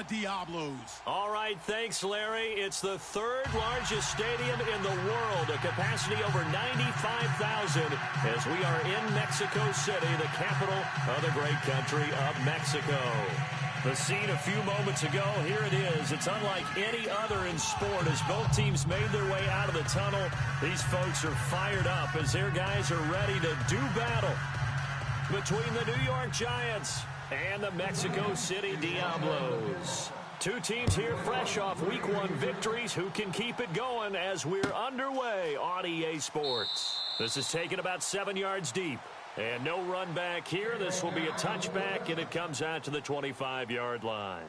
Diablos. All right, thanks, Larry. It's the third largest stadium in the world, a capacity over 95,000, as we are in Mexico City, the capital of the great country of Mexico. The scene a few moments ago, here it is. It's unlike any other in sport as both teams made their way out of the tunnel. These folks are fired up as their guys are ready to do battle between the New York Giants and the Mexico City Diablos. Two teams here fresh off Week 1 victories who can keep it going as we're underway on EA Sports. This is taken about 7 yards deep. And no run back here. This will be a touchback, and it comes out to the 25-yard line.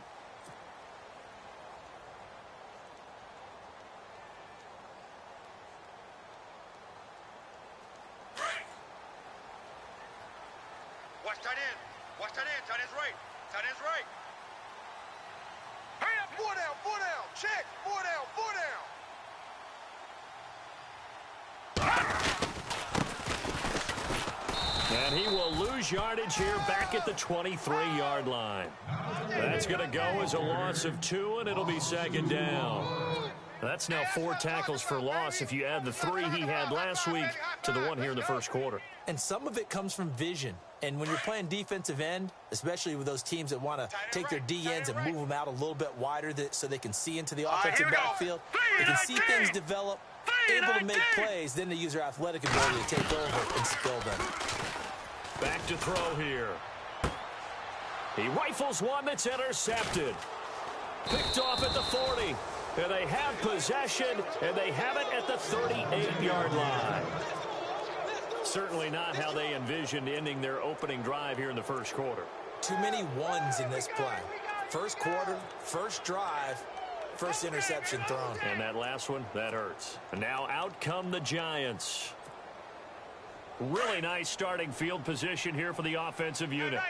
Watch tight end. Watch tight end. Tight end's right. Tight end's right. Hurry up. 4 down. 4 down. Check. 4 down. 4 down. And he will lose yardage here back at the 23-yard line. That's going to go as a loss of 2, and it'll be second down. That's now 4 tackles for loss if you add the 3 he had last week to the 1 here in the first quarter. And some of it comes from vision. And when you're playing defensive end, especially with those teams that want to take their D-ends and move them out a little bit wider so they can see into the offensive backfield, they can see things develop, able to make plays, then they use their athletic ability to take over and spill them. Back to throw here. He rifles one that's intercepted. Picked off at the 40. And they have possession, and they have it at the 38-yard line. Certainly not how they envisioned ending their opening drive here in the first quarter. Too many ones in this play. First quarter, first drive, first interception thrown. And that last one, that hurts. And now out come the Giants. Really nice starting field position here for the offensive unit.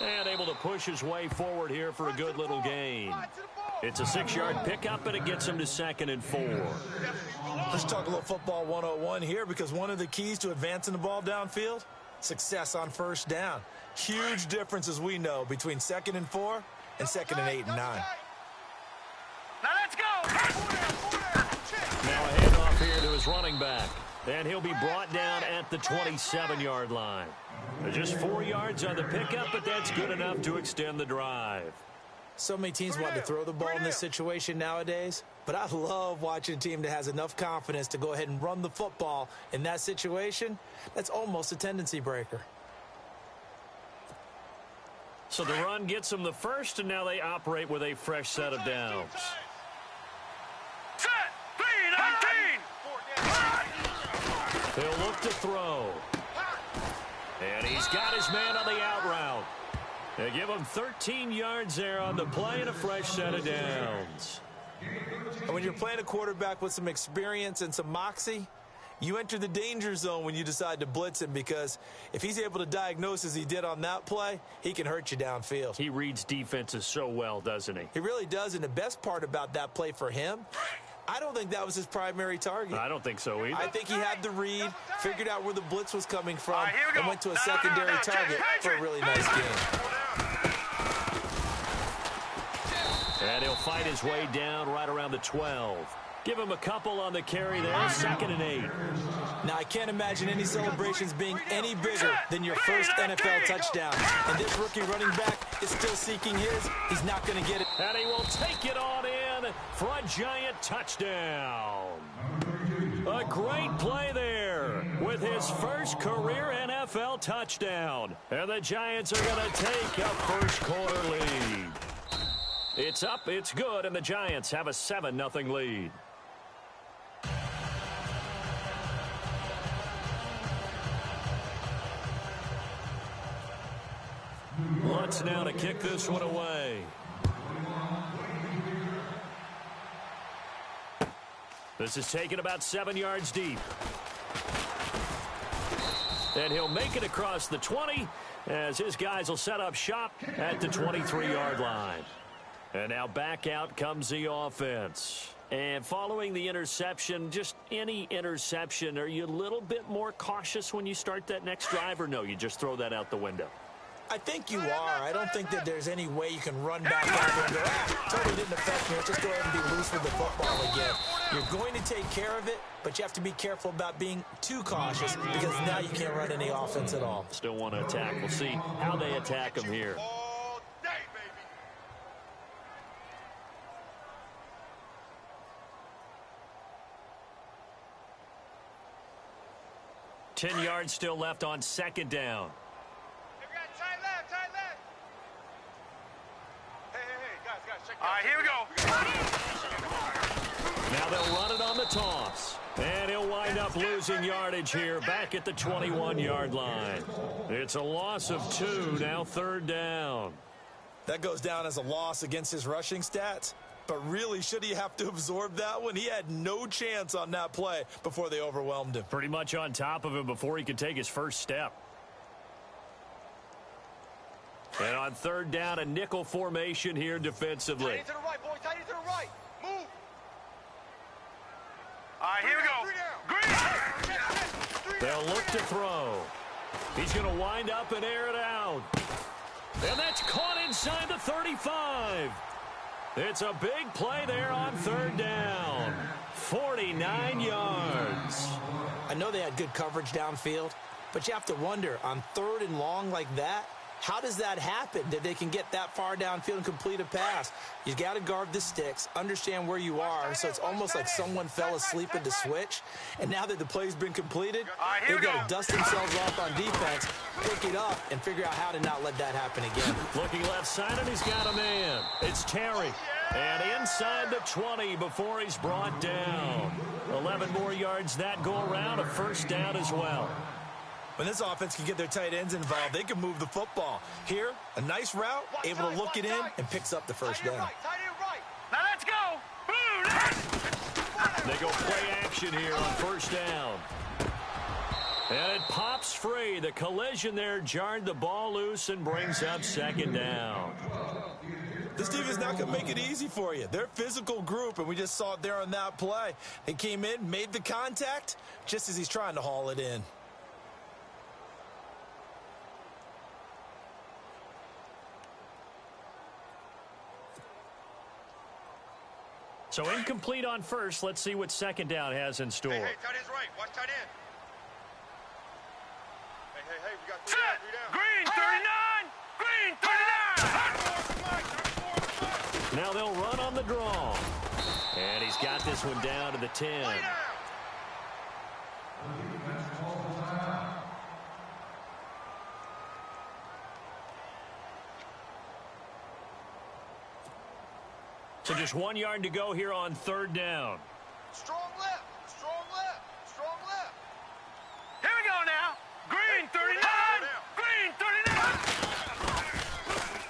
And able to push his way forward here for a good little gain. It's a 6-yard pickup, and it gets him to 2nd and 4. Let's talk a little football 101 here, because one of the keys to advancing the ball downfield, success on first down. Huge difference, as we know, between 2nd and 4 and 2nd and 8 and 9. Now let's go. Now a handoff here to his running back. And he'll be brought down at the 27-yard line. Just 4 yards on the pickup, but that's good enough to extend the drive. So many teams want to throw the ball in this situation nowadays, but I love watching a team that has enough confidence to go ahead and run the football in that situation. That's almost a tendency breaker. So the run gets them the first, and now they operate with a fresh set of downs. Set. 3-19. They'll look to throw. And he's got his man on the out route. They give him 13 yards there on the play and a fresh set of downs. And when you're playing a quarterback with some experience and some moxie, you enter the danger zone when you decide to blitz him, because if he's able to diagnose as he did on that play, he can hurt you downfield. He reads defenses so well, doesn't he? He really does, and the best part about that play for him, I don't think that was his primary target. I don't think so either. I think he had the read, figured out where the blitz was coming from, Right, and went to a secondary target for a really nice game. And he'll fight his way down right around the 12. Give him a couple on the carry there, 2nd and 8. Now, I can't imagine any celebrations being any bigger than your first NFL touchdown. And this rookie running back is still seeking his. He's not going to get it. And he will take it on in for a giant touchdown. A great play there with his first career NFL touchdown. And the Giants are going to take a first quarter lead. It's up, it's good, and the Giants have a 7-0 lead. Lutz now to kick this one away. This is taken about 7 yards deep. And he'll make it across the 20 as his guys will set up shop at the 23-yard line. And now back out comes the offense. And following the interception, just any interception, are you a little bit more cautious when you start that next drive, or no, you just throw that out the window? I think you are. I don't think that there's any way you can run back out there and go, totally didn't affect me. Let's just go ahead and be loose with the football again. You're going to take care of it, but you have to be careful about being too cautious because now you can't run any offense at all. Still want to attack. We'll see how they attack them here. All day, baby. 10 yards still left on second down. Tight left, tight left. Hey, guys, check All right, here we go. Now they'll run it on the toss. And he'll wind up losing yardage here back at the 21-yard line. It's a loss of 2, now third down. That goes down as a loss against his rushing stats. But really, should he have to absorb that one? He had no chance on that play before they overwhelmed him. Pretty much on top of him before he could take his first step. And on third down, a nickel formation here defensively. Tight to the right, boys. Tight to the right. Move. All right, here we go. Green. They'll look to throw. He's going to wind up and air it out. And that's caught inside the 35. It's a big play there on third down. 49 yards. I know they had good coverage downfield, but you have to wonder, on third and long like that, how does that happen that they can get that far downfield and complete a pass? You got to guard the sticks, understand where you are, so it's almost like someone fell asleep at the switch, and now that the play's been completed, they've got to dust themselves off on defense, pick it up, and figure out how to not let that happen again. Looking left side, and he's got a man. It's Terry. And inside the 20 before he's brought down. 11 more yards that go around, a first down as well. When this offense can get their tight ends involved, they can move the football. Here, a nice route, able to look it in, and picks up the first down. Now let's go. They go play action here on first down. And it pops free. The collision there jarred the ball loose and brings up second down. This team is not going to make it easy for you. They're a physical group, and we just saw it there on that play. They came in, made the contact, just as he's trying to haul it in. So incomplete on first. Let's see what second down has in store. Hey, tight end's right. Watch tight end. Hey, we got 3 down. Green, 39. Green, 39. Now they'll run on the draw. And he's got this one down to the 10. So just 1 yard to go here on third down. Strong left. Strong left. Strong left. Here we go now. Green, 39. Green,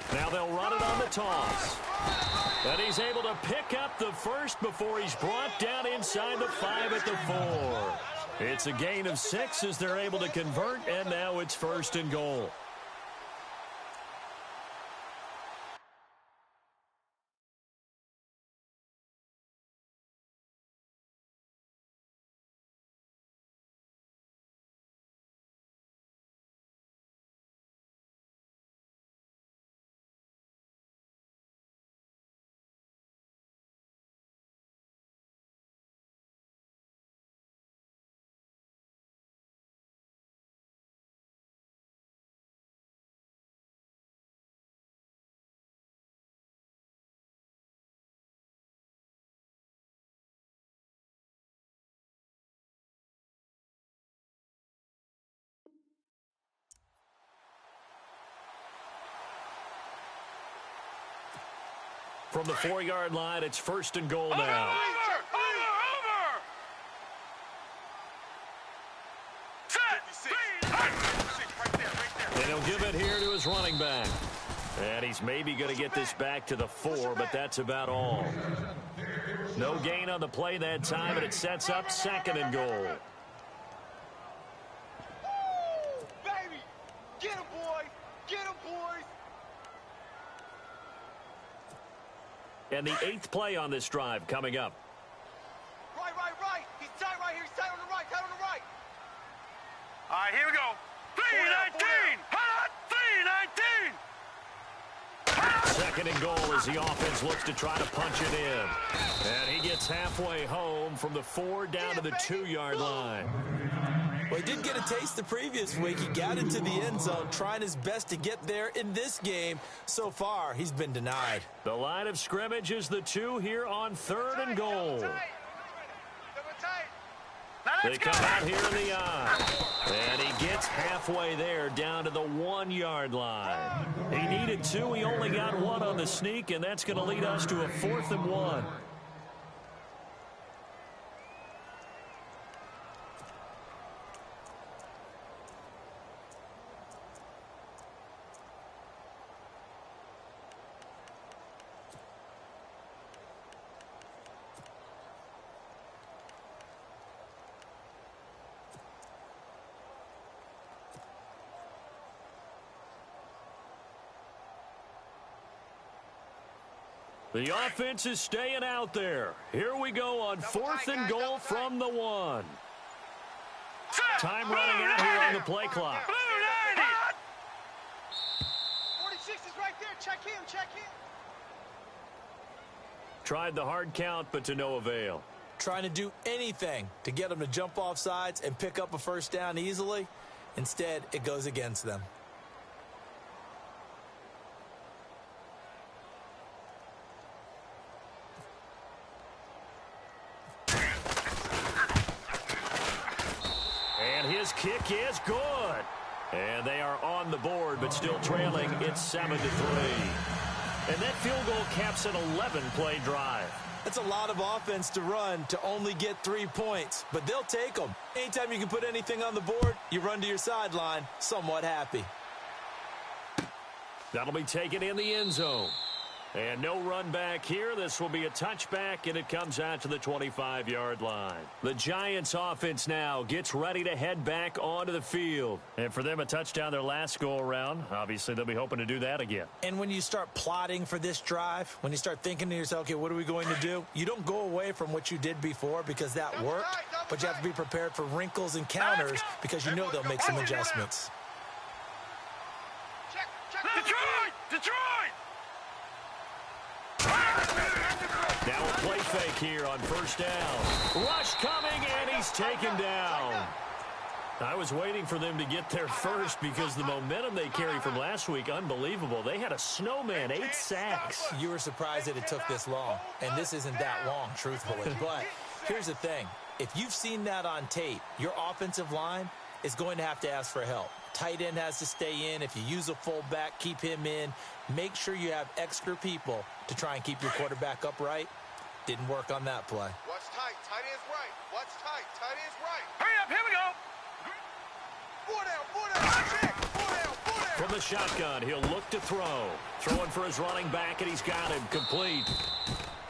39. Now they'll run it on the toss. And he's able to pick up the first before he's brought down inside the 5 at the 4. It's a gain of 6 as they're able to convert, and now it's first and goal. From the 4-yard line, it's first and goal now. Over. And he'll give it here to his running back. And he's maybe going to get this back to the 4, but that's about all. No gain on the play that time, and it sets up second and goal. Baby! Get him, boys! Get him, boys! And the 8th play on this drive coming up. Second and goal as the offense looks to try to punch it in. And he gets halfway home from the 4 down to the 2-yard line. Well, he did get a taste the previous week. He got into the end zone, trying his best to get there in this game. So far, he's been denied. The line of scrimmage is the 2 here on 3rd and goal. They come out here in the eye. And he gets halfway there down to the 1-yard line. He needed 2. He only got 1 on the sneak, and that's going to lead us to a 4th and 1. The offense is staying out there. Here we go on 4th and goal from the 1. Time running out here on the play clock. 46 is right there. Check him, check him. Tried the hard count, but to no avail. Trying to do anything to get them to jump off sides and pick up a first down easily. Instead, it goes against them. His kick is good. And they are on the board, but still trailing. It's 7-3. And that field goal caps an 11-play drive. That's a lot of offense to run to only get 3 points, but they'll take them. Anytime you can put anything on the board, you run to your sideline somewhat happy. That'll be taken in the end zone. And no run back here. This will be a touchback, and it comes out to the 25-yard line. The Giants offense now gets ready to head back onto the field. And for them, a touchdown their last go-around. Obviously, they'll be hoping to do that again. And when you start plotting for this drive, when you start thinking to yourself, okay, what are we going to do? You don't go away from what you did before because that worked, but you have to be prepared for wrinkles and counters because you know they'll make some adjustments. Detroit! Detroit! Now a play fake here on first down. Rush coming, and he's taken down. I was waiting for them to get there first because the momentum they carry from last week, unbelievable. They had a snowman, 8 sacks. You were surprised that it took this long, and this isn't that long, truthfully. But here's the thing. If you've seen that on tape, your offensive line is going to have to ask for help. Tight end has to stay in. If you use a fullback, keep him in. Make sure you have extra people to try and keep your quarterback upright. Didn't work on that play. Watch tight. Tight end's right. Watch tight. Tight end's right. Hurry up, here we go. 4 down. Check. 4 down. From the shotgun, he'll look to throw. Throwing for his running back, and he's got him complete.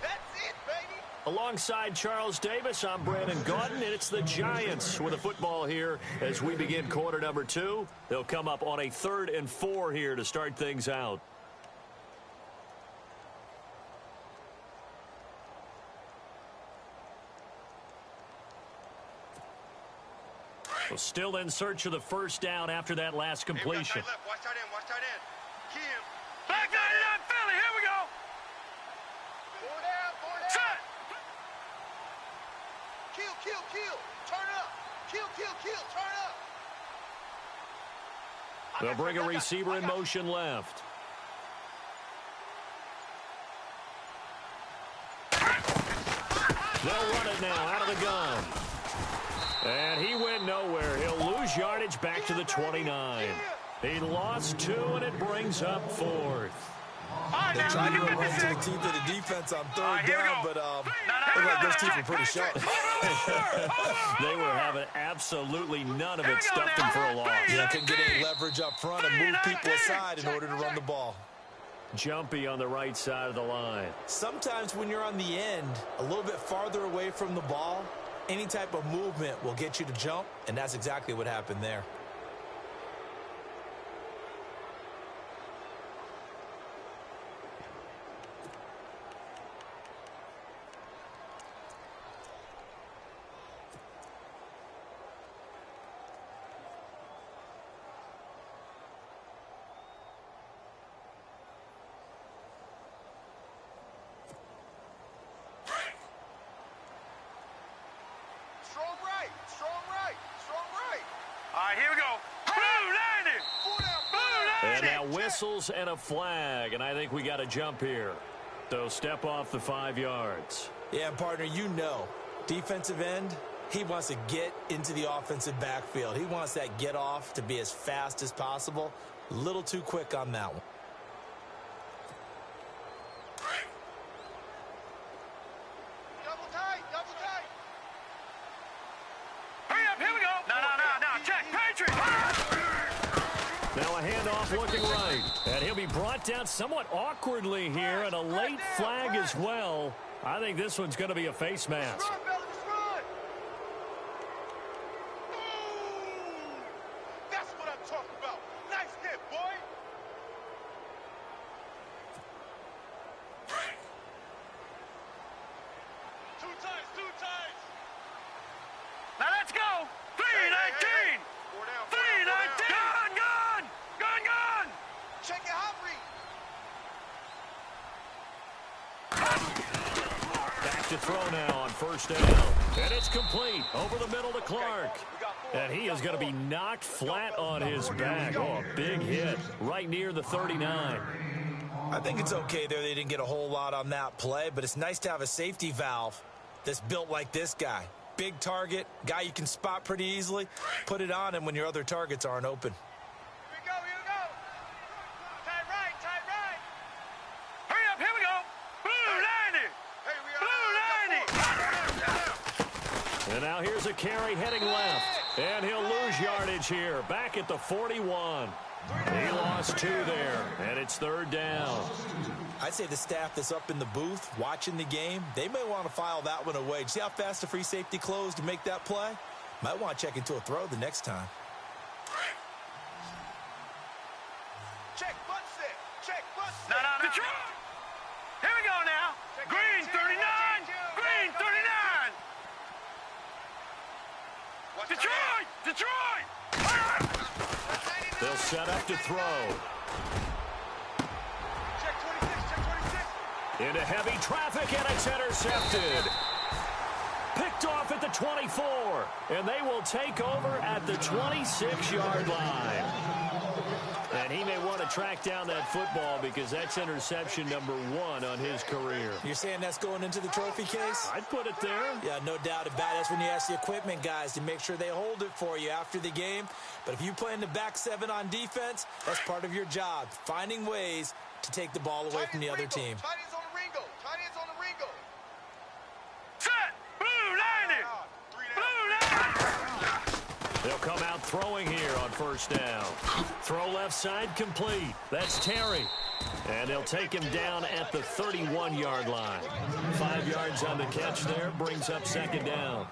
That's it, baby. Alongside Charles Davis, I'm Brandon Gaudin, and it's the Giants with the football here as we begin quarter number 2. They'll come up on a 3rd and 4 here to start things out. Well, still in search of the first down after that last completion. Hey, watch tight end. Watch tight end. Key him. Back 99 Philly, here we go. 4 down. 4 down. Set. Kill. Turn up. Kill. Turn up. They'll bring a receiver in motion left. They'll run it now out of the gun. And he went nowhere. He'll lose yardage back to the 29. He lost 2, and it brings up 4th. They tried to run to the teeth of the defense on 3rd down, but looked like those teeth were pretty sharp. They were having absolutely none of it, stuffed them for a loss. Yeah, couldn't get any leverage up front and move people aside in order to run the ball. Jumpy on the right side of the line. Sometimes when you're on the end, a little bit farther away from the ball, any type of movement will get you to jump, and that's exactly what happened there. right, here we go. Blue 90. Blue 90. And now whistles and a flag, and I think we got a jump here. So step off the 5 yards. Yeah, partner, you know, defensive end, he wants to get into the offensive backfield. He wants that get off to be as fast as possible. A little too quick on that one. Double tight, double tight. Hurry up, here we go. No, check, Patriot. Now a handoff looking right. And he'll be brought down somewhat awkwardly here, and a late flag as well. I think this one's going to be a face mask. Run, fellas, run. That's what I'm talking about. Nice hit, boy. Two times. Now let's go. 319. 319. Gun. Check your hot read. Back to throw now on first down. And it's complete. Over the middle to Clark. And he is going to be knocked flat on his back. Oh, a big hit right near the 39. I think it's okay there. They didn't get a whole lot on that play, but it's nice to have a safety valve that's built like this guy. Big target, guy you can spot pretty easily. Put it on him when your other targets aren't open. Here we go. Tight right. Hurry up, here we go. Blue 90. Hey, we are. Blue 90. And now here's a carry heading left. And he'll lose yardage here. Back at the 41. He lost 2 there. And it's third down. I'd say the staff that's up in the booth watching the game, they may want to file that one away. See how fast the free safety closed to make that play? Might want to check into a throw the next time. Check, butt set. Check, butt set. No. Detroit. Here we go now. Green 39. Green 39. Detroit. They'll set up to throw. Check 26. Into heavy traffic, and it's intercepted. Picked off at the 24, and they will take over at the 26-yard line. And he may want to track down that football because that's interception number 1 on his career. You're saying that's going into the trophy case? I'd put it there. Yeah, no doubt about it. That's when you ask the equipment guys to make sure they hold it for you after the game. But if you play in the back 7 on defense, that's part of your job, finding ways to take the ball away from the other team. Tight ends on the Ringo. Set. Blue 90. Blue 90. They'll come out throwing here on first down. Throw left side complete. That's Terry. And they'll take him down at the 31-yard line. 5 yards on the catch there, brings up second down.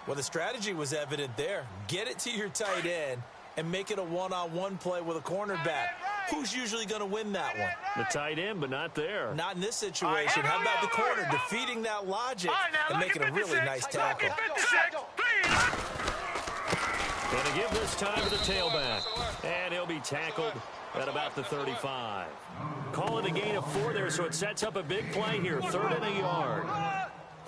Well, the strategy was evident there. Get it to your tight end and make it a one-on-one play with a cornerback. Who's usually going to win that one? The tight end, but not there. Not in this situation. How about the corner defeating that logic and making a really nice tackle? Going to give this time to the tailback. And he'll be tackled at about the 35. Call it a gain of 4 there, so it sets up a big play here. 3rd and a yard.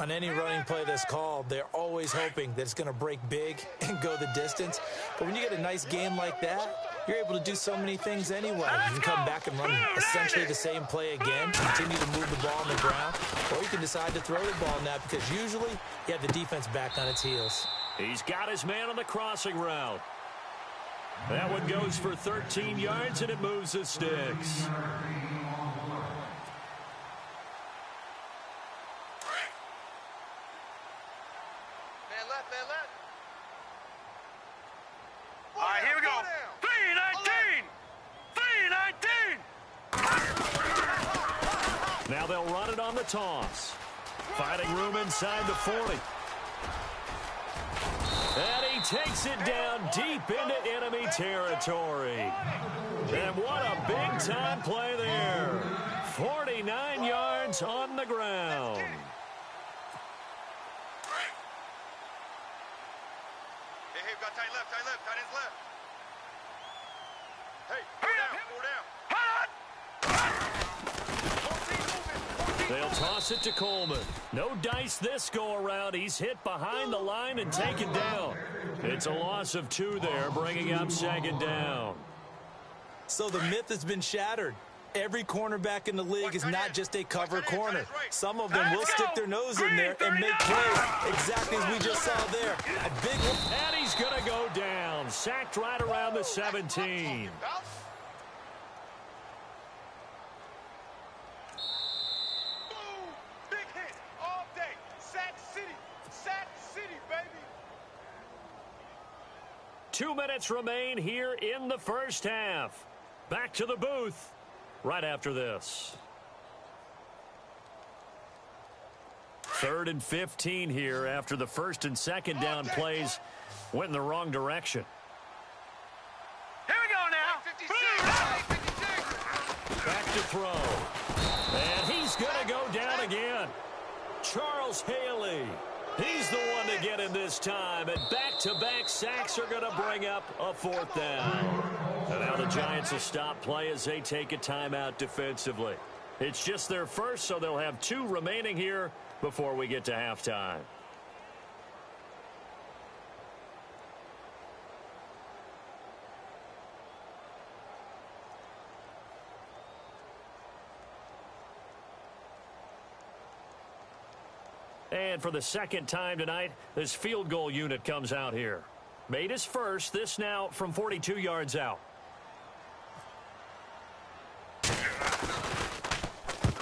On any running play that's called, they're always hoping that it's going to break big and go the distance. But when you get a nice game like that, you're able to do so many things anyway. You can come back and run essentially the same play again, continue to move the ball on the ground, or you can decide to throw the ball now because usually you have the defense back on its heels. He's got his man on the crossing route. That one goes for 13 yards, and it moves the sticks. Man left. All right, here we go. 319. Now they'll run it on the toss. Finding room inside the 40. And he takes it down deep into enemy territory. And what a big-time play there. 49 yards on the ground. Hey, we got tight left, tight ends left. Hey, 4 down. Hot! 14 moving, 14 They'll toss it to Coleman. No dice this go-around. He's hit behind the line and taken down. It's a loss of 2 there, bringing up 2nd down. So the myth has been shattered. Every cornerback in the league is not just a cover corner. Some of them will stick their nose in there and make plays, exactly as we just saw there. A big one. And he's going to go down. Sacked right around the 17. Big hit all day. Sack City, baby. 2 minutes remain here in the first half. Back to the booth right after this. 3rd and 15 here after the 1st and 2nd down plays went in the wrong direction. Here we go now. 56. Back to throw. And he's going to go down again. Charles Haley. He's the one to get him this time. And back-to-back sacks are going to bring up a 4th down. And now the Giants will stop play as they take a timeout defensively. It's just their first, so they'll have 2 remaining here before we get to halftime. And for the 2nd time tonight, this field goal unit comes out here. Made his first, this now from 42 yards out.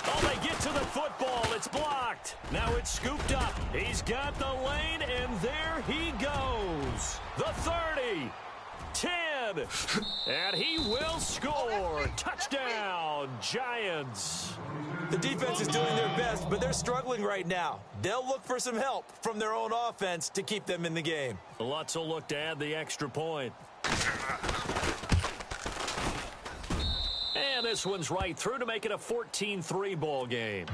Oh, they get to the football. It's blocked. Now it's scooped up. He's got the lane, and there he goes. The 30. 10. And he will score. Touchdown, Giants. The defense is doing their best, but they're struggling right now. They'll look for some help from their own offense to keep them in the game. Lutz will look to add the extra point. And this one's right through to make it a 14-3 ball game.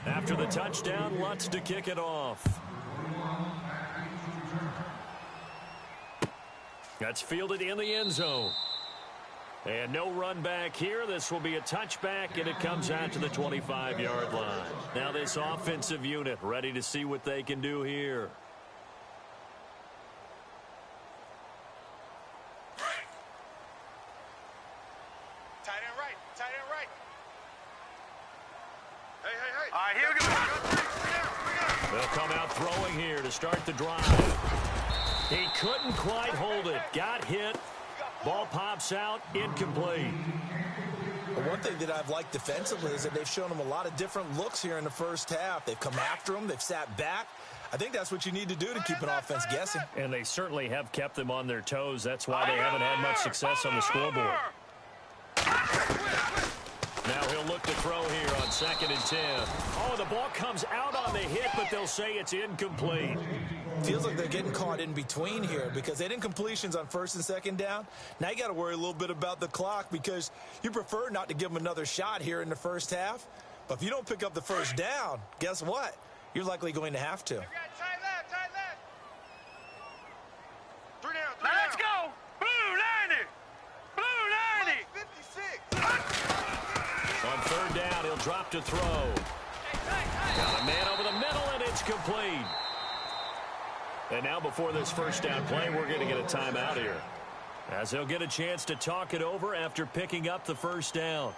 After the touchdown, Lutz to kick it off. That's fielded in the end zone. And no run back here. This will be a touchback, and it comes out to the 25-yard line. Now this offensive unit ready to see what they can do here. Tight end right. Hey. All right, here we go. They'll come out throwing here to start the drive. He couldn't quite hold it. Got hit. Ball pops out. Incomplete. One thing that I've liked defensively is that they've shown them a lot of different looks here in the first half. They've come after them. They've sat back. I think that's what you need to do to keep an offense guessing. And they certainly have kept them on their toes. That's why they haven't had much success on the scoreboard. Now he'll look to throw here on 2nd and 10. Oh, the ball comes out on the hit, but they'll say it's incomplete. Feels like they're getting caught in between here because they didn't completions on 1st and 2nd down. Now you got to worry a little bit about the clock because you prefer not to give them another shot here in the first half. But if you don't pick up the 1st down, guess what? You're likely going to have to. Tight left. 3 down. Now let's go. Blue 90. 56. On 3rd down, he'll drop to throw. Got a man over the middle, and it's complete. And now before this 1st down play, we're going to get a timeout here, as they'll get a chance to talk it over after picking up the 1st down.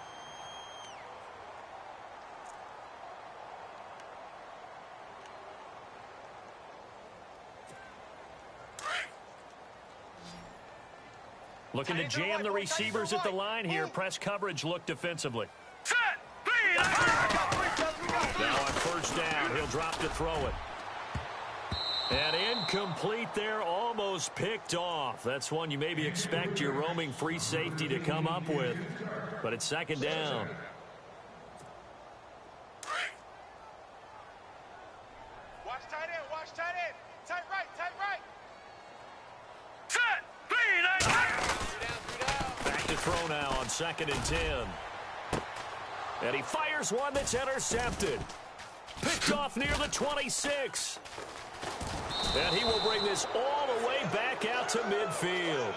Looking to jam the receivers at the line here. Press coverage look defensively. Set. 3. Now on 1st down, he'll drop to throw it. And incomplete there, almost picked off. That's one you maybe expect your roaming free safety to come up with. But it's 2nd down. Watch tight end. Tight right. Set. 3. Back to throw now on 2nd and 10. And he fires one that's intercepted. Picked off near the 26. And he will bring this all the way back out to midfield.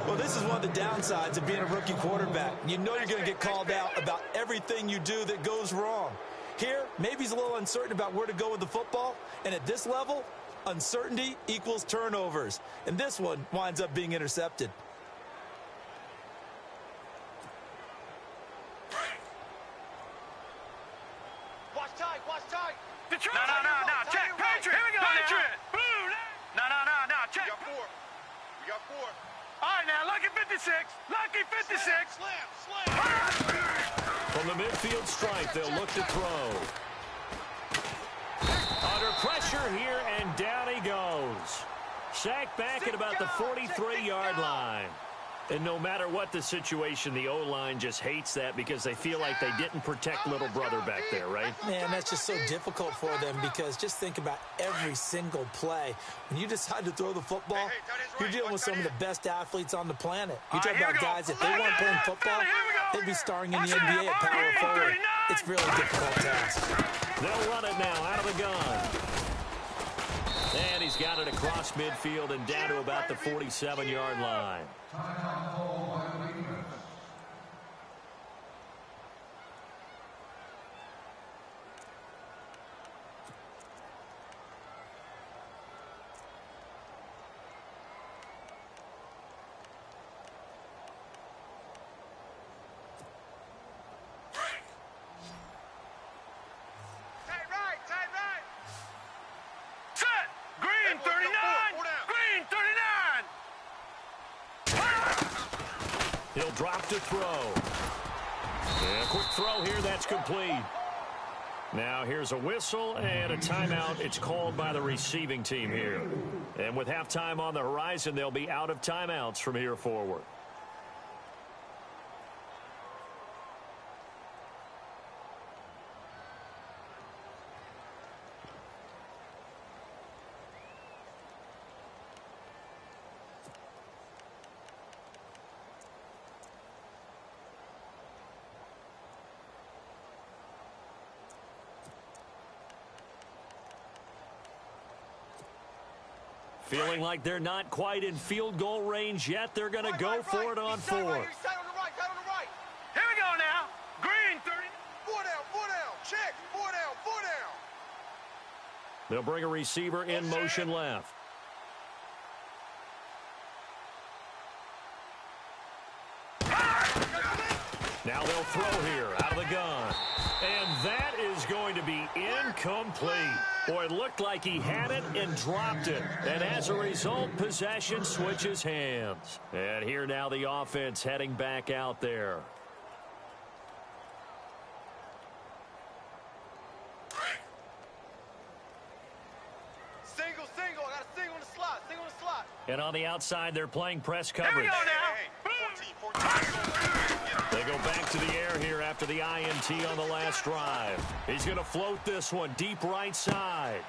Well, this is one of the downsides of being a rookie quarterback. You know you're going to get called out about everything you do that goes wrong. Here, maybe he's a little uncertain about where to go with the football, and at this level, uncertainty equals turnovers. And this one winds up being intercepted. Watch tight, watch tight. Detroit. No. Check. Patriot. Here we go. Patriot. Blue. No. Check. We got four. All right, now, lucky 56. Lucky 56. Slam. From the midfield stripe, they'll look to throw. Under pressure here, and down he goes. Sacked back at about the 43-yard line. And no matter what the situation, the O-line just hates that because they feel like they didn't protect little brother back there, right? Man, that's just so difficult for them because just think about every single play. When you decide to throw the football, you're dealing with some of the best athletes on the planet. You talk about guys, if they weren't playing football, they'd be starring in the NBA at power forward. It's really a difficult task. They'll run it now out of the gun. And he's got it across midfield and down to about the 47-yard line. Tight right. Set. Green 39. Green 39. He'll drop to throw. And a quick throw here, that's complete. Now here's a whistle and a timeout. It's called by the receiving team here. And with halftime on the horizon, they'll be out of timeouts from here forward. Feeling like they're not quite in field goal range yet. They're going to go for it on fourth. Side on the right. Here we go now. Green 30. Four down. Check. Four down. They'll bring a receiver in motion left. Now they'll throw here out of the gun. And that is going to be incomplete. Boy, it looked like he had it and dropped it. And as a result, possession switches hands. And here now the offense heading back out there. Single. I got a single in the slot. And on the outside, they're playing press coverage. Here we go now. 14. They go back to the air here after the INT on the last drive. He's going to float this one deep right side.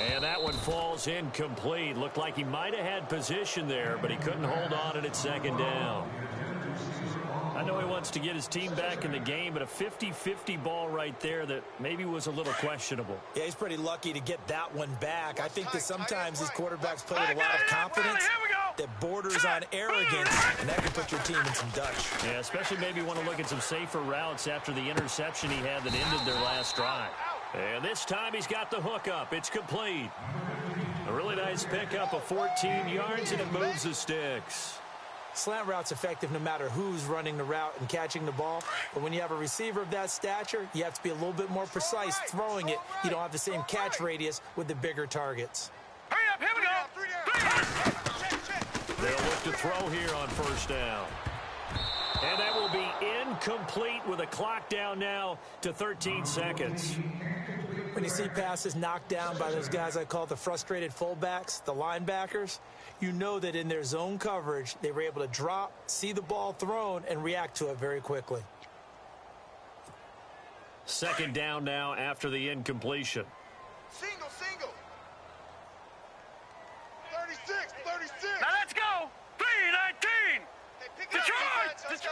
And that one falls incomplete. Looked like he might have had position there, but he couldn't hold on at second down. I know he wants to get his team back in the game, but a 50-50 ball right there that maybe was a little questionable. Yeah, he's pretty lucky to get that one back. I think that sometimes these quarterbacks play with a lot of confidence that borders on arrogance, and that can put your team in some Dutch. Yeah, especially maybe want to look at some safer routes after the interception he had that ended their last drive. And this time he's got the hook up. It's complete. A really nice pickup of 14 yards, and it moves the sticks. Slant route's effective no matter who's running the route and catching the ball. But when you have a receiver of that stature, you have to be a little bit more precise throwing it. You don't have the same catch radius with the bigger targets. Hurry up, here we go. They'll look to throw here on first down. And that will be incomplete with a clock down now to 13 seconds. When you see passes knocked down by those guys I call the frustrated fullbacks, the linebackers, you know that in their zone coverage, they were able to drop, see the ball thrown, and react to it very quickly. Second down now after the incompletion. Single. 36. Now let's go. 3-19. Hey, pick it Detroit. up, let's go.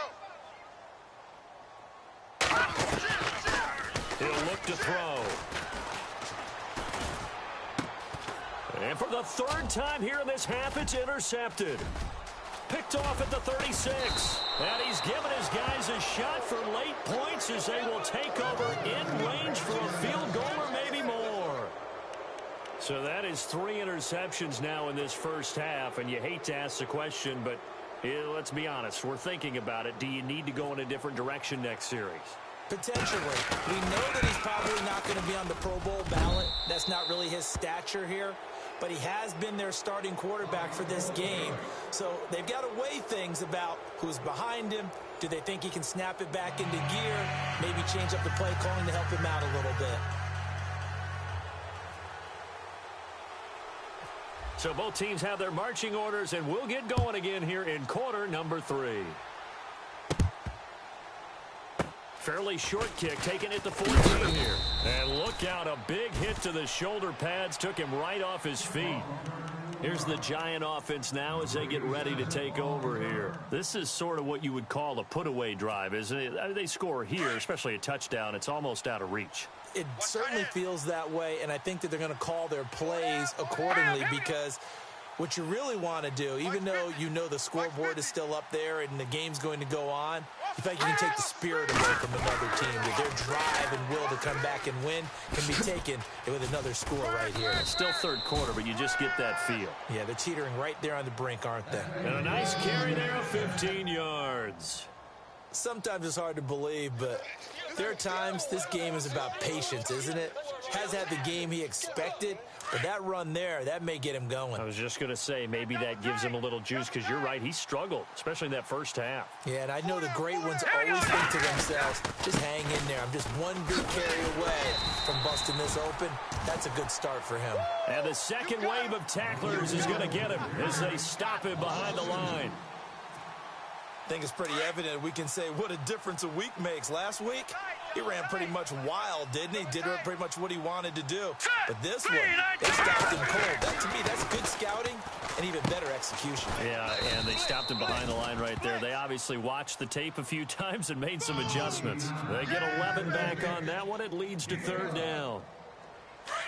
He'll look to throw. And for the third time here in this half, it's intercepted. picked off at the 36. And he's given his guys a shot for late points as they will take over in range for a field goal or maybe more. So that is 3 interceptions now in this first half, and you hate to ask the question, but let's be honest, we're thinking about it. Do you need to go in a different direction next series? Potentially. We know that he's probably not going to be on the Pro Bowl ballot. That's not really his stature here. But he has been their starting quarterback for this game. So they've got to weigh things about who's behind him. Do they think he can snap it back into gear? Maybe change up the play calling to help him out a little bit. So both teams have their marching orders, and we'll get going again here in quarter number 3. Fairly short kick, taking it to 14 here. And look out, a big hit to the shoulder pads took him right off his feet. Here's the Giant offense now as they get ready to take over here. This is sort of what you would call a put-away drive, isn't it? I mean, they score here, especially a touchdown. It's almost out of reach. It certainly feels that way, and I think that they're going to call their plays accordingly because what you really want to do, even though you know the scoreboard is still up there and the game's going to go on, you think you can take the spirit away from another team. That their drive and will to come back and win can be taken with another score right here. It's still third quarter, but you just get that feel. Yeah, they're teetering right there on the brink, aren't they? And a nice carry there of 15 yards. Sometimes it's hard to believe, but there are times this game is about patience, isn't it? Has had the game he expected, but that run there, that may get him going. I was just going to say, maybe that gives him a little juice because you're right, he struggled, especially in that first half. Yeah, and I know the great ones always think to themselves, just hang in there. I'm just one good carry away from busting this open. That's a good start for him. And the second wave of tacklers is going to get him as they stop him behind the line. I think it's pretty evident we can say what a difference a week makes. Last week, he ran pretty much wild, didn't he? Did pretty much what he wanted to do. But this one, they stopped him cold. That, to me, that's good scouting and even better execution. Yeah, and they stopped him behind the line right there. They obviously watched the tape a few times and made some adjustments. They get 11 back on that one. It leads to third down.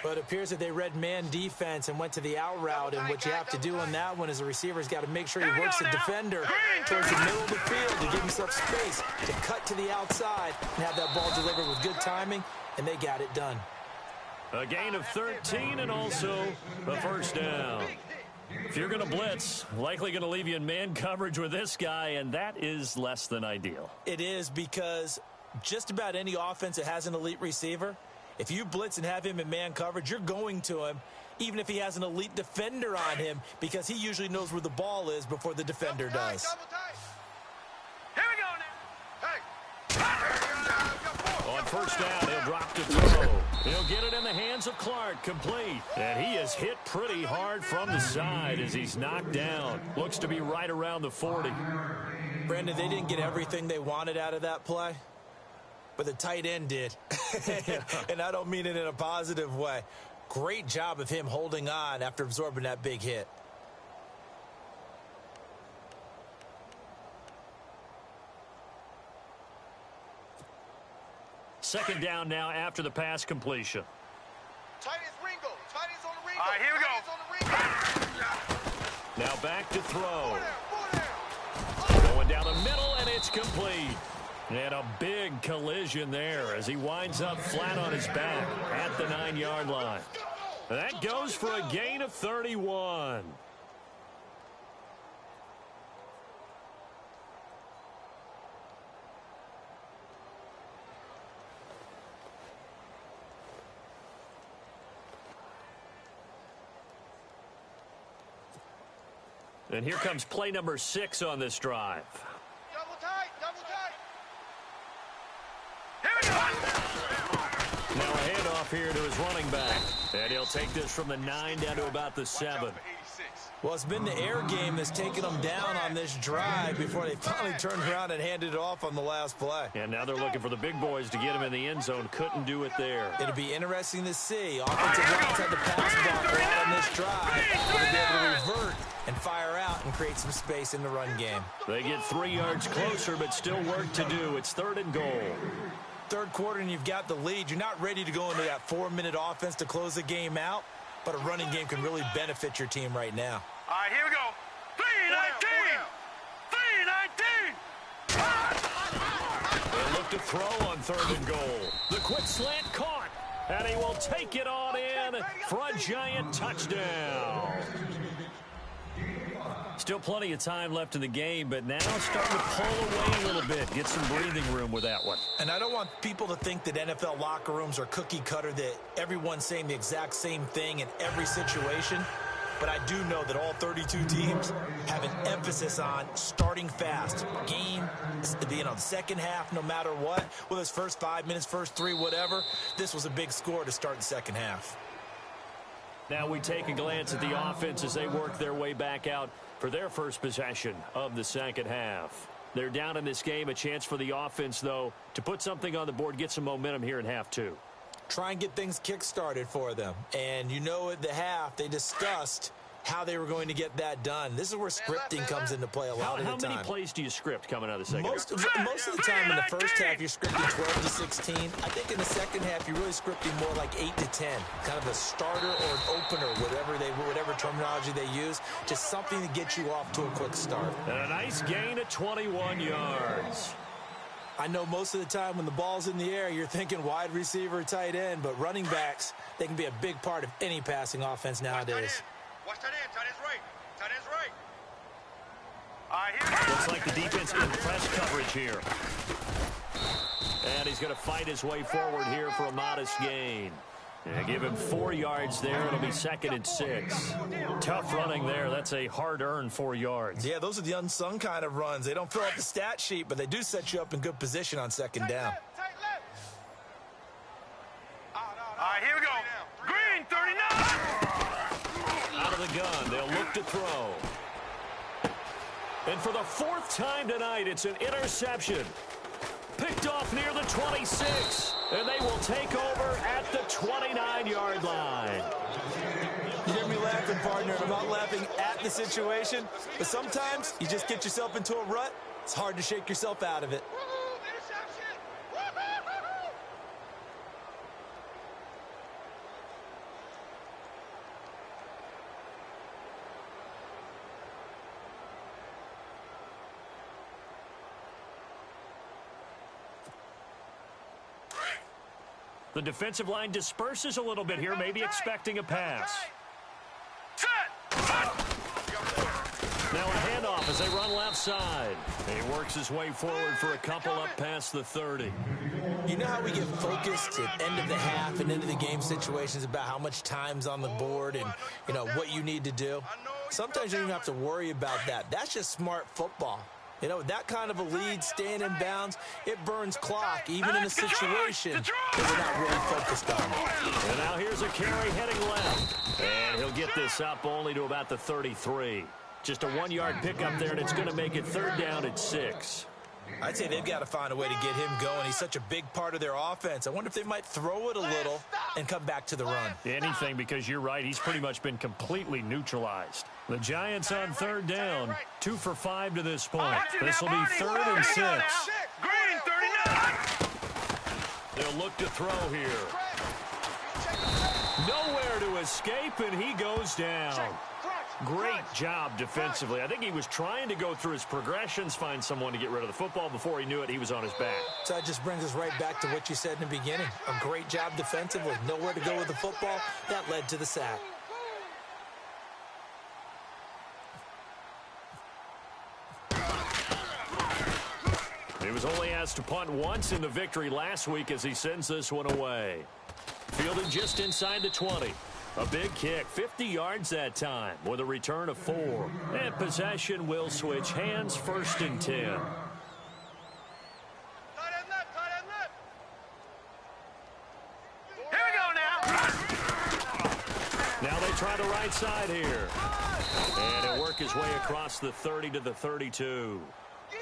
But it appears that they read man defense and went to the out route, and what you have to do on that one is the receiver's got to make sure he works the defender towards the middle of the field to give himself space to cut to the outside and have that ball delivered with good timing, and they got it done. A gain of 13 and also the first down. If you're going to blitz, likely going to leave you in man coverage with this guy, and that is less than ideal. It is, because just about any offense that has an elite receiver, if you blitz and have him in man coverage, you're going to him, even if he has an elite defender on him, because he usually knows where the ball is before the defender does. Here we go now. On first down, he'll drop to throw. He'll get it in the hands of Clark, complete. And he is hit pretty hard from the side as he's knocked down. Looks to be right around the 40. Brandon, they didn't get everything they wanted out of that play, but the tight end did. And I don't mean it in a positive way. Great job of him holding on after absorbing that big hit. Second down now after the pass completion. Tight end's Ringo. Tight end's on the Ringo. All right, here we go. Now back to throw. Going down the middle, and it's complete. And a big collision there as he winds up flat on his back at the 9-yard line. That goes for a gain of 31. And here comes play number 6 on this drive. Double tight, double tight. Now a handoff here to his running back. And he'll take this from the 9 down to about the 7. Well, it's been the air game that's taken them down on this drive before they finally turned around and handed it off on the last play. And now they're looking for the big boys to get him in the end zone. Couldn't do it there. It'll be interesting to see. Offensive lines had the pass block a lot on this drive. They'll be able to revert and fire out and create some space in the run game. They get 3 yards closer, but still work to do. It's 3rd and goal. Third quarter and you've got the lead. You're not ready to go into that 4-minute offense to close the game out, but a running game can really benefit your team right now. All right, here we go. 3-19. look to throw on 3rd and goal. The quick slant caught, and he will take it on in for a giant touchdown. Still plenty of time left in the game, but now starting to pull away a little bit. Get some breathing room with that one. And I don't want people to think that NFL locker rooms are cookie cutter, that everyone's saying the exact same thing in every situation. But I do know that all 32 teams have an emphasis on starting fast. Game, the second half, no matter what. Whether it's first 5 minutes, first 3, whatever. This was a big score to start the second half. Now we take a glance at the offense as they work their way back out for their first possession of the second half. They're down in this game. A chance for the offense, though, to put something on the board, get some momentum here in half 2. Try and get things kick-started for them. And you know at the half, they discussed how they were going to get that done. This is where scripting comes into play a lot of the time. How many plays do you script coming out of the second half? Most of the time in the first half, you're scripting 12 to 16. I think in the second half, you're really scripting more like 8 to 10. Kind of a starter or an opener, whatever terminology they use. Just something to get you off to a quick start. And a nice gain of 21 yards. I know most of the time when the ball's in the air, you're thinking wide receiver, tight end, but running backs, they can be a big part of any passing offense nowadays. Watch tight end. Tight end's right. Tight end's right. All right, here. Looks like the defense in press coverage here. And he's going to fight his way forward here for a modest gain. Give him 4 yards there. It'll be 2nd and 6. Tough running there. That's a hard-earned 4 yards. Yeah, those are the unsung kind of runs. They don't fill out the stat sheet, but they do set you up in good position on second down. All right, here we go. Green, 39. Out of the gun. They'll look to throw. And for the 4th time tonight, it's an interception. Picked off near the 26. And they will take over at the 29-yard line. You hear me laughing, partner. I'm not laughing at the situation, but sometimes you just get yourself into a rut. It's hard to shake yourself out of it. The defensive line disperses a little bit here, maybe expecting a pass. Now a handoff as they run left side. He works his way forward for a couple up past the 30. You know how we get focused at end of the half and into the game situations about how much time's on the board and, what you need to do? Sometimes you don't even have to worry about that. That's just smart football. That kind of a lead, staying in bounds, it burns clock, even in a situation that we're not really focused on. And now here's a carry heading left. And he'll get this up only to about the 33. Just a 1-yard pickup there, and it's going to make it 3rd down at 6. I'd say they've got to find a way to get him going. He's such a big part of their offense. I wonder if they might throw it a little and come back to the run. Anything, because you're right. He's pretty much been completely neutralized. The Giants on 3rd down, 2 for 5 to this point. This will be 3rd and 6. Green, 39. They'll look to throw here. Nowhere to escape, and he goes down. Great job defensively. I think he was trying to go through his progressions, find someone to get rid of the football. Before he knew it, he was on his back. So that just brings us right back to what you said in the beginning. A great job defensively. Nowhere to go with the football. That led to the sack. He was only asked to punt once in the victory last week as he sends this one away. Fielded just inside the 20. A big kick, 50 yards that time with a return of 4. And possession will switch hands, 1st and 10. Tight end left. Here we go now. Now they try the right side here. And he'll work his way across the 30 to the 32.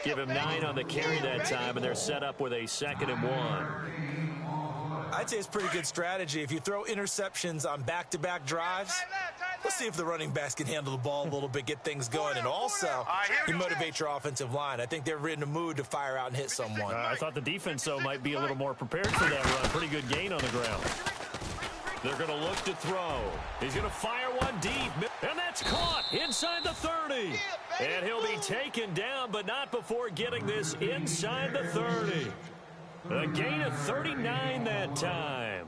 Give him 9 on the carry that time, and they're set up with a 2nd and 1. I'd say it's pretty good strategy. If you throw interceptions on back-to-back drives, let's see if the running backs can handle the ball a little bit, get things going, and also you motivate your offensive line. I think they're in a mood to fire out and hit someone. I thought the defense, though, might be a little more prepared for that run. Pretty good gain on the ground. They're going to look to throw. He's going to fire one deep, and that's caught inside the 30. And he'll be taken down, but not before getting this inside the 30. A gain of 39 that time.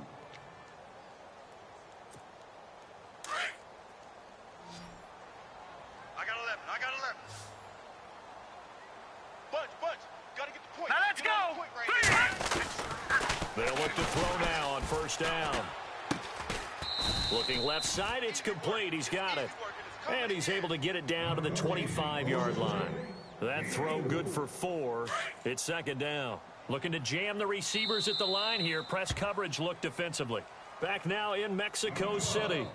I got 11. I got 11. Bunch. Got to get the point. Now let's go. They'll look to throw now on first down. Looking left side, it's complete. He's got it. And he's able to get it down to the 25-yard line. That throw good for 4. It's second down. Looking to jam the receivers at the line here. Press coverage look defensively. Back now in Mexico City.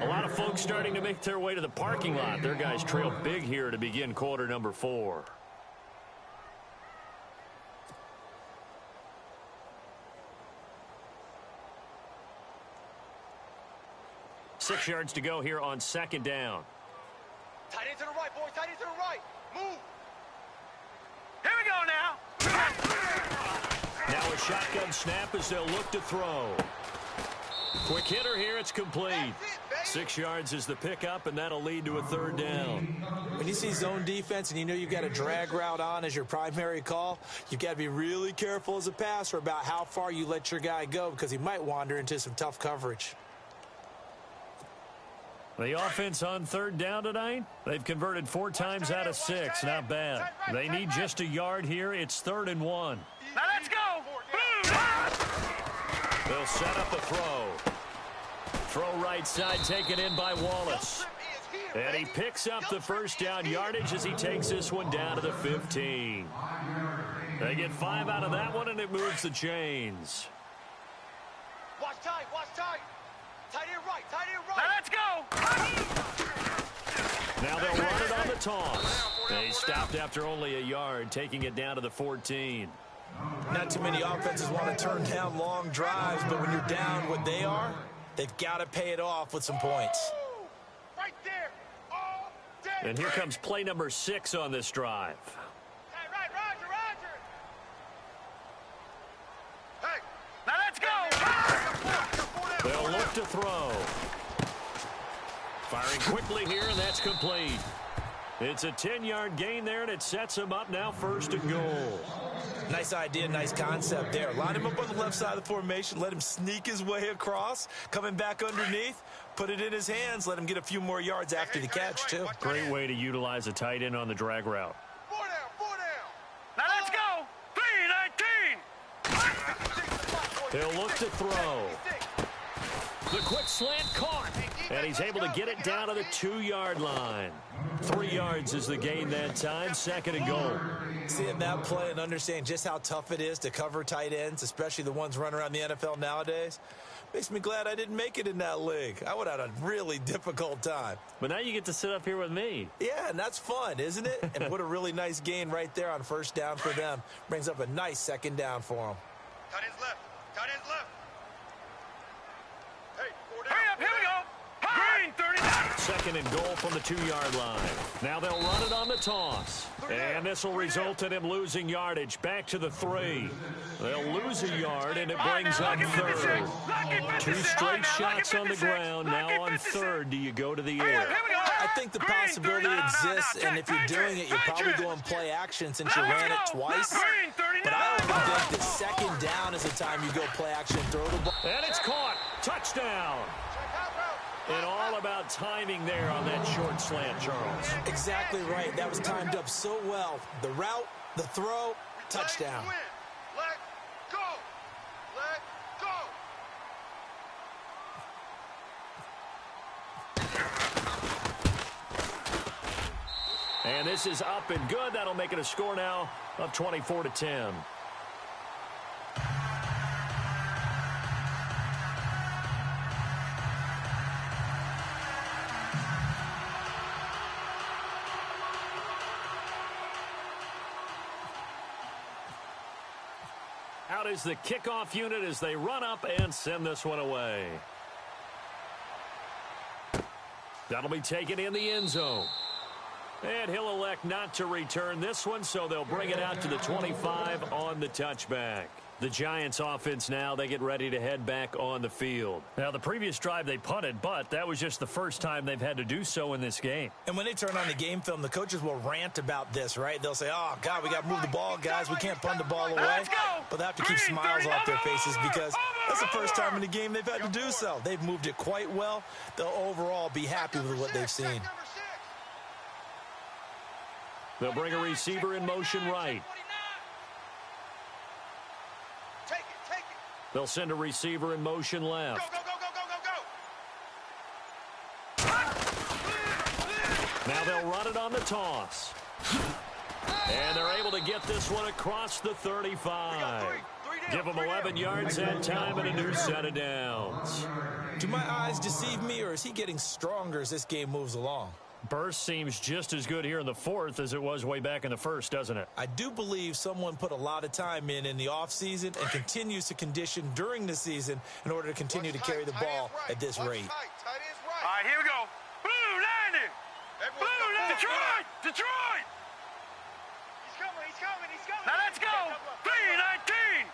A lot of folks starting to make their way to the parking lot. Their guys trail big here to begin quarter number 4. Six yards to go here on second down. Tight end to the right, boys. Tight end to the right. Move. Here we go now. Now a shotgun snap as they'll look to throw. Quick hitter here. It's complete. 6 yards is the pickup, and that'll lead to a third down. When you see zone defense and you know you've got a drag route on as your primary call, you've got to be really careful as a passer about how far you let your guy go because he might wander into some tough coverage. The offense on third down tonight, they've converted 4 times out of 6. Not bad. They need just a yard here. It's 3rd and 1. Now let's go. They'll set up the throw. Throw right side taken in by Wallace. And he picks up the first down yardage as he takes this one down to the 15. They get 5 out of that one, and it moves the chains. Watch tight. Tight end right. Now let's go. Now they'll run it on the toss. They stopped after only a yard, taking it down to the 14. Not too many offenses want to turn down long drives, but when you're down what they are, they've got to pay it off with some points. Right there. All day. And here comes play number 6 on this drive. Right, Roger. Hey. Now let's go. They'll look to throw. Firing quickly here, and that's complete. It's a 10-yard gain there, and it sets him up now 1st and goal. Nice idea, nice concept there. Line him up on the left side of the formation, let him sneak his way across, coming back underneath, put it in his hands, let him get a few more yards after the catch, too. Great way to utilize a tight end on the drag route. 4 down. Now let's go. 3-19. They'll look to throw. The quick slant caught, and he's able to get it down to the 2-yard line. 3 yards is the gain that time, 2nd and goal. Seeing that play and understanding just how tough it is to cover tight ends, especially the ones running around the NFL nowadays, makes me glad I didn't make it in that league. I would have had a really difficult time. But now you get to sit up here with me. Yeah, and that's fun, isn't it? And what a really nice gain right there on first down for them. Brings up a nice second down for them. Tight ends left. Hey, 4 down. Hurry up. Here we go. Green 39. 2nd and goal from the 2-yard line. Now they'll run it on the toss. And this will result in him losing yardage. Back to the 3. They'll lose a yard, and it brings up 3rd. 2 straight shots on the ground. Now on 3rd, do you go to the air? I think the possibility exists, and if you're doing it, you're probably going play action since you ran it twice. But I often think that second down is the time you go play action, throw the ball. And it's caught. Touchdown. And all about timing there on that short slant, Charles. Exactly right. That was timed up so well. The route, the throw, touchdown. Let go. And this is up and good. That'll make it a score now of 24-10. Out is the kickoff unit as they run up and send this one away. That'll be taken in the end zone. And he'll elect not to return this one, so they'll bring it out to the 25 on the touchback. The Giants offense now, they get ready to head back on the field. Now, the previous drive they punted, but that was just the first time they've had to do so in this game. And when they turn on the game film, the coaches will rant about this, right? They'll say, oh, God, we got to move the ball, guys. We can't punt the ball away. But they have to keep smiles off their faces because that's the first time in the game they've had to do so. They've moved it quite well. They'll overall be happy with what they've seen. They'll bring a receiver in motion right. They'll send a receiver in motion left. Go, go, go, go, go, go, go! Now they'll run it on the toss. And they're able to get this one across the 35. Give them 11 yards that time and a new set of downs. Do my eyes deceive me, or is he getting stronger as this game moves along? Burst seems just as good here in the fourth as it was way back in the first, doesn't it? I do believe someone put a lot of time in the offseason and continues to condition during the season in order to continue to carry the ball at this rate. All right, here we go. Blue 90. Blue 90. Detroit. Detroit. He's coming. Now let's go. 319.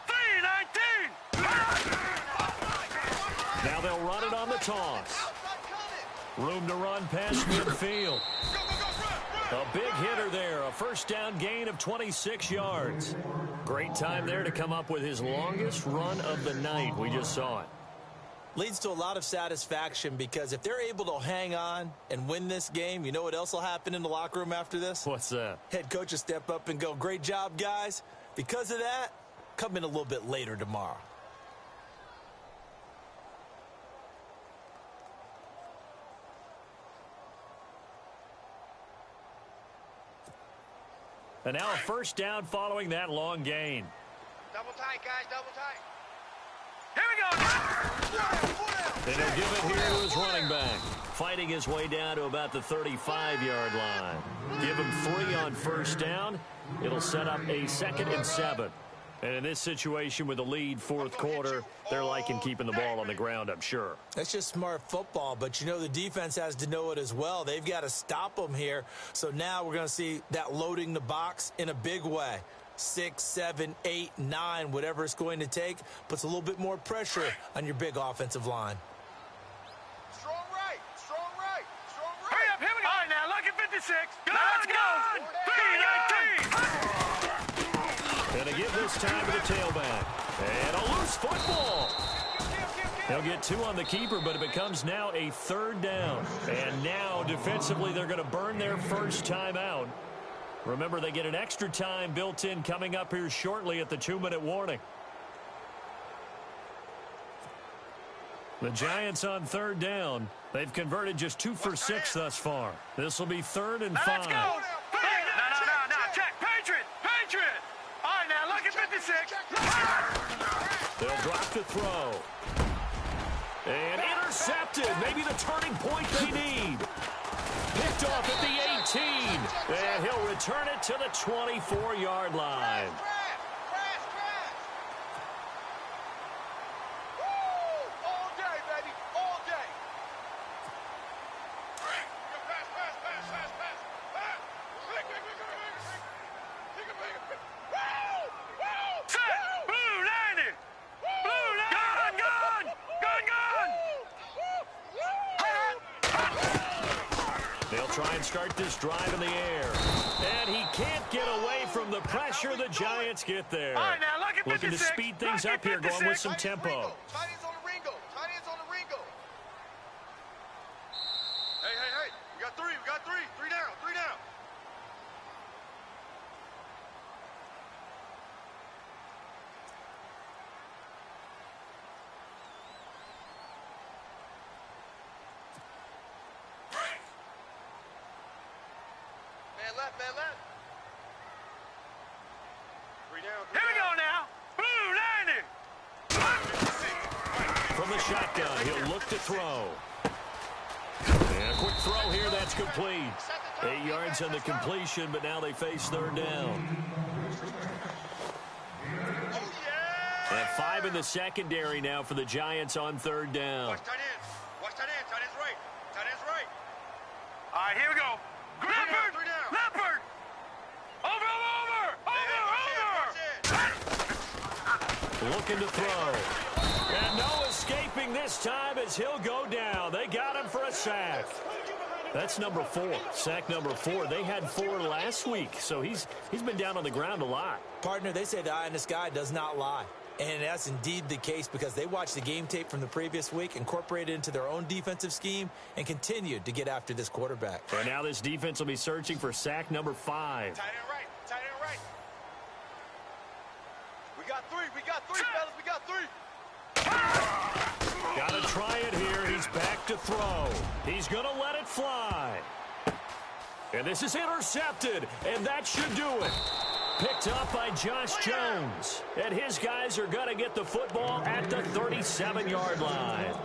319. Now they'll run it on the toss. Room to run past midfield. A big hitter there. A first down gain of 26 yards. Great time there to come up with his longest run of the night. We just saw it. Leads to a lot of satisfaction because if they're able to hang on and win this game, you know what else will happen in the locker room after this? What's that? Head coach will step up and go, great job, guys. Because of that, come in a little bit later tomorrow. And now a first down following that long gain. Double tight, guys, double tight. Here we go. And he'll give it here to his running back. Fighting his way down to about the 35-yard line. Give him 3 on first down. It'll set up a 2nd and 7. And in this situation with the lead fourth quarter, they're liking keeping the ball on the ground, I'm sure. That's just smart football, but you know the defense has to know it as well. They've got to stop them here. So now we're going to see that loading the box in a big way. 6, 7, 8, 9, whatever it's going to take, puts a little bit more pressure on your big offensive line. Strong right, strong right, strong right. Hurry up, here we go. All right, now, lucky 56. Now let's go. 319. And to give this time to the tailback. And a loose football. They'll get 2 on the keeper, but it becomes now a 3rd down. And now, defensively, they're going to burn their first time out. Remember, they get an extra time built in coming up here shortly at the 2-minute warning. The Giants on 3rd down. They've converted just 2 for 6 thus far. This will be 3rd and 5. Let's go. No. Check. Patriot. All right, now, lucky 56. They'll drop the throw. And intercepted. Maybe the turning point they need. Picked off at the 18. And he'll return it to the 24-yard line. All day, baby, all day. Set. Blue 90. Gun. They'll try and start this drive in the air. And he can't get away from the pressure. The Giants get there. All right, now, lucky 56. Looking to speed things up here, going with some tempo. Tight ends on the Ringo. Tight ends on the Ringo. Hey. We got 3. 3 down. Man left. 3 down. Here we go now. Blue 90. From the shotgun, he'll look to throw. And a quick throw here, that's complete. 8 yards on the completion, but now they face 3rd down. And 5 in the secondary now for the Giants on 3rd down. Watch tight ends. Tight ends right. All right, here we go. Leopard. Over. looking to throw. And no escaping this time as he'll go down. They got him for a sack. That's number 4, sack number 4. They had 4 last week, so he's been down on the ground a lot. Partner, they say the eye in the sky does not lie. And that's indeed the case because they watched the game tape from the previous week, incorporated it into their own defensive scheme, and continued to get after this quarterback. And now this defense will be searching for sack number 5. Tight end right. Tight end right. We got 3. We got 3, fellas. We got 3. Got to try it here. He's back to throw. He's going to let it fly. And this is intercepted, and that should do it. Picked up by Josh Jones. And his guys are going to get the football at the 37-yard line.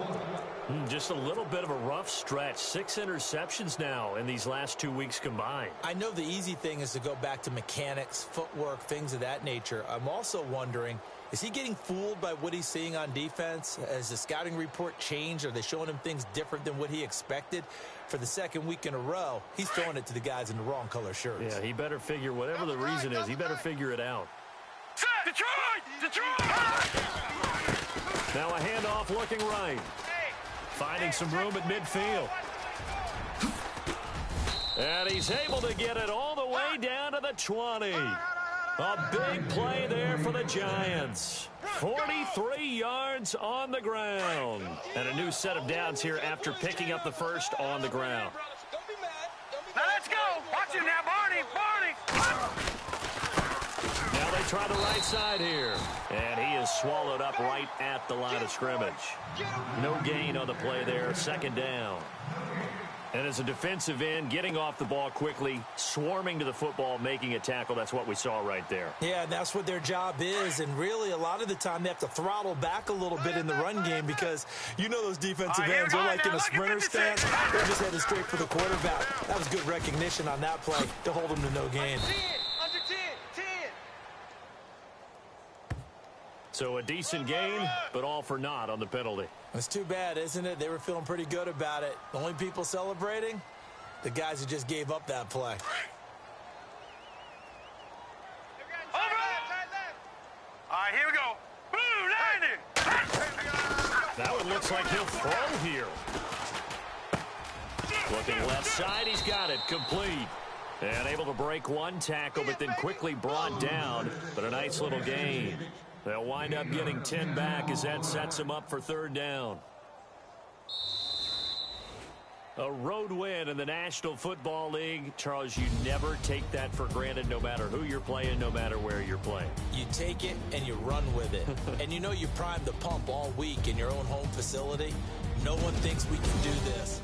Just a little bit of a rough stretch. 6 interceptions now in these last 2 weeks combined. I know the easy thing is to go back to mechanics, footwork, things of that nature. I'm also wondering, is he getting fooled by what he's seeing on defense? Has the scouting report changed? Are they showing him things different than what he expected? For the second week in a row, he's throwing it to the guys in the wrong color shirts. Yeah, he better figure, whatever the reason is, he better figure it out. Detroit! Detroit! Now a handoff looking right. Finding some room at midfield. And he's able to get it all the way down to the 20. A big play there for the Giants. 43 yards on the ground. And a new set of downs here after picking up the first on the ground. Now let's go! Watch it now, Barney! Barney! Now they try the right side here. And he is swallowed up right at the line of scrimmage. No gain on the play there. Second down. And as a defensive end, getting off the ball quickly, swarming to the football, making a tackle, that's what we saw right there. Yeah, and that's what their job is. And really, a lot of the time, they have to throttle back a little bit in the run game because you know those defensive ends are like in a sprinter stance. They're just headed straight for the quarterback. That was good recognition on that play to hold them to no gain. Under 10. 10. So a decent gain, but all for naught on the penalty. It's too bad, isn't it? They were feeling pretty good about it. The only people celebrating, the guys who just gave up that play. All right, here we go. Blue, 90! That one looks like he'll throw here. Looking left side, he's got it, complete. And able to break one tackle, but then quickly brought down. But a nice little gain. They'll wind up getting 10 back as that sets them up for third down. A road win in the National Football League. Charles, you never take that for granted no matter who you're playing, no matter where you're playing. You take it and you run with it. And you know you primed the pump all week in your own home facility. No one thinks we can do this.